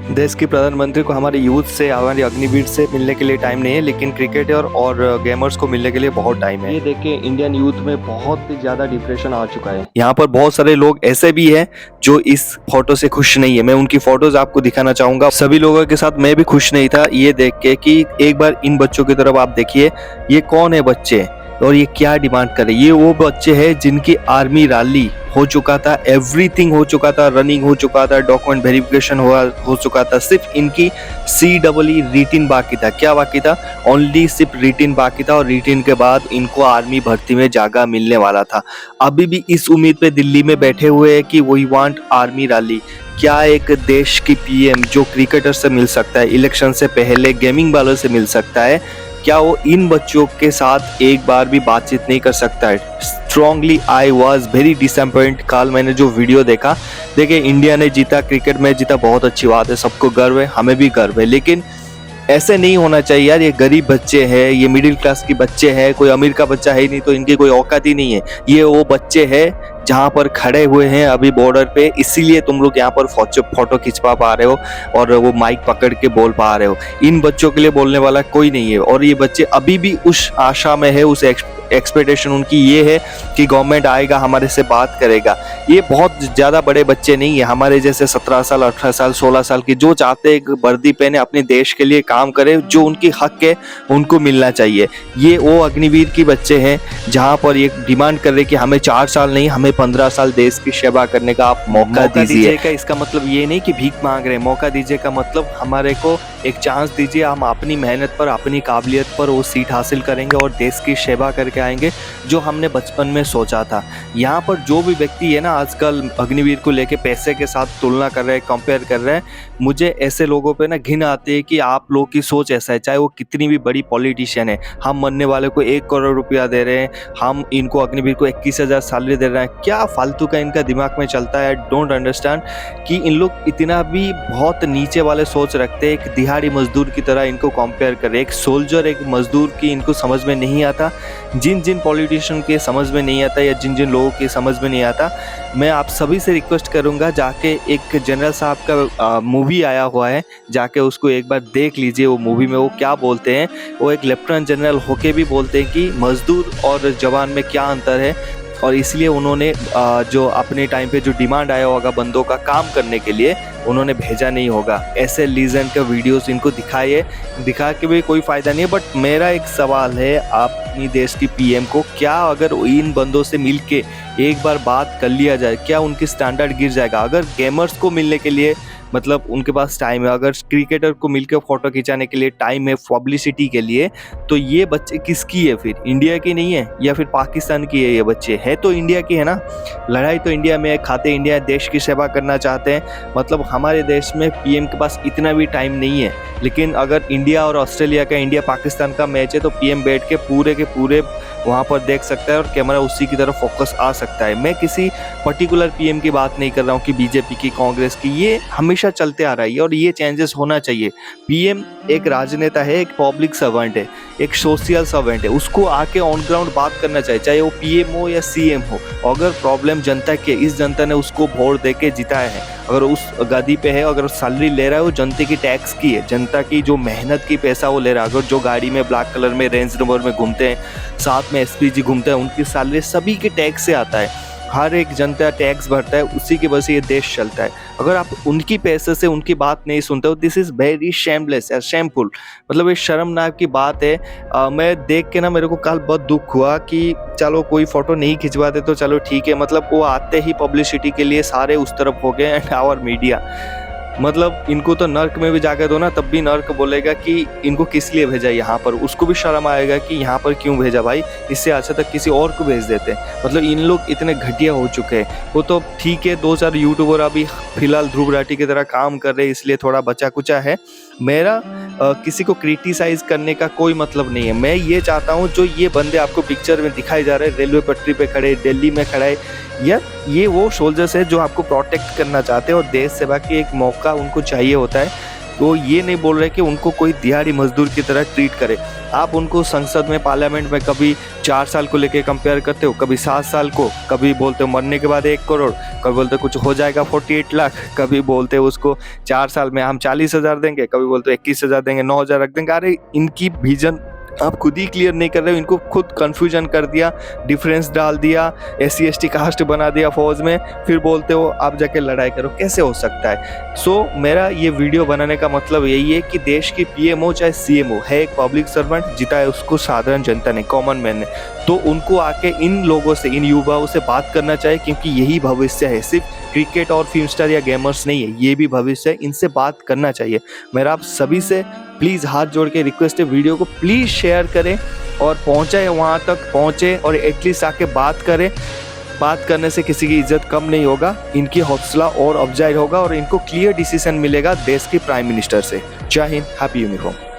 देश के प्रधानमंत्री को हमारे यूथ से, हमारे अग्निवीर से मिलने के लिए टाइम नहीं है, लेकिन क्रिकेटर और गेमर्स को मिलने के लिए बहुत टाइम है। ये देखिए, इंडियन यूथ में बहुत ही ज़्यादा डिप्रेशन आ चुका है। यहाँ पर बहुत सारे लोग ऐसे भी हैं जो इस फोटो से खुश नहीं है। मैं उनकी फोटोज आपको दिखाना चाहूंगा। सभी लोगों के साथ मैं भी खुश नहीं था ये देख के कि एक बार इन बच्चों की तरफ आप देखिए, ये कौन है बच्चे और ये क्या डिमांड कर रहे हैं। ये वो बच्चे हैं जिनकी आर्मी रैली हो चुका था, एवरीथिंग हो चुका था, रनिंग हो चुका था, डॉक्यूमेंट वेरिफिकेशन हो चुका था। सिर्फ इनकी CEE रिटिन बाकी था। क्या बाकी था? ओनली सिर्फ रिटिन बाकी था, और रिटिन के बाद इनको आर्मी भर्ती में जगह मिलने वाला था। अभी भी इस उम्मीद पे दिल्ली में बैठे हुए हैं कि वी वांट आर्मी रैली। क्या एक देश की PM जो क्रिकेटर से मिल सकता है, इलेक्शन से पहले गेमिंग वालों से मिल सकता है, क्या वो इन बच्चों के साथ एक बार भी बातचीत नहीं कर सकता है? Strongly I was very disappoint. कल मैंने जो वीडियो देखा, देखिए इंडिया ने जीता, क्रिकेट में जीता, बहुत अच्छी बात है, सबको गर्व है, हमें भी गर्व है, लेकिन ऐसे नहीं होना चाहिए यार। ये गरीब बच्चे हैं, ये मिडिल क्लास के बच्चे हैं, कोई अमीर का बच्चा है ही नहीं, तो इनकी कोई औकात ही नहीं है। ये वो बच्चे हैं जहाँ पर खड़े हुए हैं अभी बॉर्डर पे, इसीलिए तुम लोग यहाँ पर फोटो खिंचवा पा रहे हो और वो माइक पकड़ के बोल पा रहे हो। इन बच्चों के लिए बोलने वाला कोई नहीं है, और ये बच्चे अभी भी उस आशा में है, उस एक्सपेक्टेशन उनकी ये है कि गवर्नमेंट आएगा, हमारे से बात करेगा। ये बहुत ज़्यादा बड़े बच्चे नहीं है, हमारे जैसे 17 साल, 18 साल, 16 साल के, जो चाहते हैं वर्दी पहने अपने देश के लिए काम करे, जो उनकी हक है उनको मिलना चाहिए। ये वो अग्निवीर की बच्चे हैं जहाँ पर ये डिमांड कर रहे कि हमें 4 साल नहीं, हमें 15 साल देश की सेवा करने का आप मौका दीजिए। का इसका मतलब ये नहीं कि भीख मांग रहे हैं, मौका दीजिए का मतलब हमारे को एक चांस दीजिए, हम अपनी मेहनत पर, अपनी काबिलियत पर वो सीट हासिल करेंगे और देश की सेवा करके आएंगे, जो हमने बचपन में सोचा था। यहाँ पर जो भी व्यक्ति है ना, आजकल अग्निवीर को लेके पैसे के साथ तुलना कर रहे हैं, कंपेयर कर रहे हैं, मुझे ऐसे लोगों पे ना घिन आती है कि आप लोग की सोच ऐसा है, चाहे वो कितनी भी बड़ी पॉलिटिशियन है। हम मरने वाले को 1 करोड़ रुपया दे रहे हैं, हम इनको अग्निवीर को 21,000 सैलरी दे रहे हैं। क्या फालतू का इनका दिमाग में चलता है? डोंट अंडरस्टैंड कि इन लोग इतना भी बहुत नीचे वाले सोच रखते हैं। एक दिहाड़ी मजदूर की तरह इनको कंपेयर कर रहे हैं, एक सोल्जर, एक मजदूर की इनको समझ में नहीं आता। जिन जिन पॉलिटिशियन के समझ में नहीं आता, या जिन जिन लोगों के समझ में नहीं आता, मैं आप सभी से रिक्वेस्ट करूंगा, जाके एक जनरल साहब का मूवी आया हुआ है, जाके उसको एक बार देख लीजिए। वो मूवी में वो क्या बोलते हैं, वो एक लेफ्टिनेंट जनरल होके भी बोलते हैं कि मजदूर और जवान में क्या अंतर है, और इसलिए उन्होंने जो अपने टाइम पे जो डिमांड आया होगा बंदों का काम करने के लिए, उन्होंने भेजा नहीं होगा। ऐसे लीजेंड का वीडियोस इनको दिखा के भी कोई फ़ायदा नहीं है। बट मेरा एक सवाल है अपनी देश की PM को, क्या अगर इन बंदों से मिल के एक बार बात कर लिया जाए, क्या उनकी स्टैंडर्ड गिर जाएगा? अगर गेमर्स को मिलने के लिए मतलब उनके पास टाइम है, अगर क्रिकेटर को मिलकर फोटो खिंचाने के लिए टाइम है, पब्लिसिटी के लिए, तो ये बच्चे किसकी है फिर? इंडिया की नहीं है या फिर पाकिस्तान की है? ये बच्चे है तो इंडिया की है ना। लड़ाई तो इंडिया में, खाते इंडिया, देश की सेवा करना चाहते हैं। मतलब हमारे देश में PM के पास इतना भी टाइम नहीं है। लेकिन अगर इंडिया और ऑस्ट्रेलिया का, इंडिया पाकिस्तान का मैच है, तो PM बैठ के पूरे वहाँ पर देख सकता है और कैमरा उसी की तरफ फोकस आ सकता है। मैं किसी पर्टिकुलर PM की बात नहीं कर रहा हूँ कि BJP की, कांग्रेस की, ये हमेशा चलते आ रहा है और ये चेंजेस होना चाहिए। PM एक राजनेता है, एक पब्लिक सर्वेंट है, एक सोशल सर्वेंट है, उसको आके ऑन ग्राउंड बात करना चाहिए, चाहे वो PM हो या CM हो। अगर प्रॉब्लम जनता की, इस जनता ने उसको वोट दे के जिताया है, अगर उस गद्दी पे है, अगर सैलरी ले रहा है, वो जनता की टैक्स की है, जनता की जो मेहनत की पैसा वो ले रहा है। अगर जो गाड़ी में ब्लैक कलर में रेंज रोवर में घूमते हैं, साथ में SPG घूमते हैं, उनकी सैलरी सभी के टैक्स से आता है। हर एक जनता टैक्स भरता है, उसी की वजह से ये देश चलता है। अगर आप उनकी पैसे से उनकी बात नहीं सुनते हो, दिस इज़ वेरी शेमलेस या शेमफुल। मतलब ये शर्मनाक की बात है। मैं देख के ना, मेरे को कल बहुत दुख हुआ कि चलो कोई फोटो नहीं खिंचवाते तो चलो ठीक है, मतलब वो आते ही पब्लिसिटी के लिए सारे उस तरफ हो गए। एंड आवर मीडिया, मतलब इनको तो नर्क में भी जाकर दो ना, तब भी नर्क बोलेगा कि इनको किस लिए भेजा यहाँ पर। उसको भी शर्म आएगा कि यहाँ पर क्यों भेजा भाई, इससे अच्छा तक किसी और को भेज देते। मतलब इन लोग इतने घटिया हो चुके हैं। वो तो ठीक है, 2-4 यूट्यूबर अभी फिलहाल ध्रुव राठी की तरह काम कर रहे हैं, इसलिए थोड़ा बचा कुचा है। मेरा किसी को क्रिटिसाइज करने का कोई मतलब नहीं है। मैं ये चाहता हूँ, जो ये बंदे आपको पिक्चर में दिखाए जा रहे हैं, रेलवे पटरी पे खड़े, दिल्ली में खड़ा है, यार ये वो सोल्जर्स है जो आपको प्रोटेक्ट करना चाहते हैं, और देश सेवा की एक मौका उनको चाहिए होता है। वो ये नहीं बोल रहे कि उनको कोई दिहाड़ी मजदूर की तरह ट्रीट करे। आप उनको संसद में, पार्लियामेंट में कभी 4 साल को लेके कंपेयर करते हो, कभी 7 साल को, कभी बोलते हो मरने के बाद 1 करोड़, कभी बोलते हो कुछ हो जाएगा 48 लाख, कभी बोलते हो उसको 4 साल में हम 40,000 देंगे, कभी बोलते हो 21,000 देंगे, 9,000 रख देंगे। अरे इनकी विजन आप खुद ही क्लियर नहीं कर रहे हो, इनको खुद कंफ्यूजन कर दिया, डिफरेंस डाल दिया, SC ST कास्ट बना दिया फौज में, फिर बोलते हो आप जाके लड़ाई करो। कैसे हो सकता है? सो मेरा ये वीडियो बनाने का मतलब यही है कि देश की PMO चाहे CMO है एक पब्लिक सर्वेंट, जिता है उसको साधारण जनता ने, कॉमन मैन ने। तो उनको आके इन लोगों से, इन युवाओं से बात करना चाहिए, क्योंकि यही भविष्य है। सिर्फ क्रिकेट और फिल्म स्टार या गेमर्स नहीं है, ये भी भविष्य है, इनसे बात करना चाहिए। मेरा आप सभी से प्लीज़ हाथ जोड़ के रिक्वेस्ट है, वीडियो को प्लीज़ शेयर करें और पहुँचाए, वहाँ तक पहुँचे और एटलीस्ट आके बात करें। बात करने से किसी की इज्जत कम नहीं होगा, इनकी हौसला और अफजाई होगा और इनको क्लियर डिसीजन मिलेगा देश के प्राइम मिनिस्टर से। जय हिंद, हैप्पी यूनिफॉर्म।